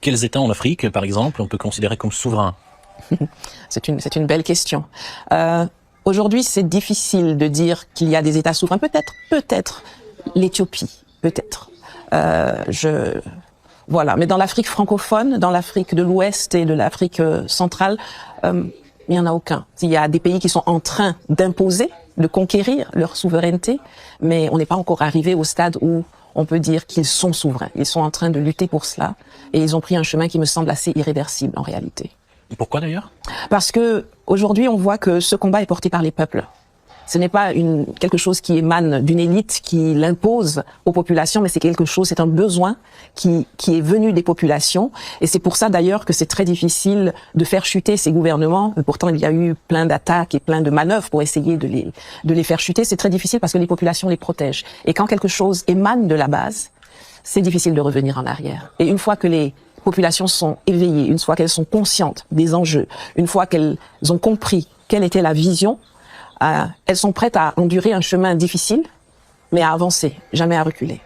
quels États en Afrique, par exemple, on peut considérer comme souverains? C'est une belle question. Aujourd'hui, c'est difficile de dire qu'il y a des États souverains. Peut-être l'Éthiopie, peut-être. Voilà. Mais dans l'Afrique francophone, dans l'Afrique de l'Ouest et de l'Afrique centrale, il n'y en a aucun. Il y a des pays qui sont en train d'imposer, de conquérir leur souveraineté, mais on n'est pas encore arrivé au stade où on peut dire qu'ils sont souverains. Ils sont en train de lutter pour cela et ils ont pris un chemin qui me semble assez irréversible en réalité. Pourquoi d'ailleurs? Parce que aujourd'hui, on voit que ce combat est porté par les peuples. Ce n'est pas quelque chose qui émane d'une élite qui l'impose aux populations, mais c'est quelque chose, c'est un besoin qui est venu des populations. Et c'est pour ça d'ailleurs que c'est très difficile de faire chuter ces gouvernements. Pourtant, il y a eu plein d'attaques et plein de manœuvres pour essayer de les faire chuter. C'est très difficile parce que les populations les protègent. Et quand quelque chose émane de la base, c'est difficile de revenir en arrière. Et une fois que les populations sont éveillées, une fois qu'elles sont conscientes des enjeux, une fois qu'elles ont compris quelle était la vision, elles sont prêtes à endurer un chemin difficile, mais à avancer, jamais à reculer.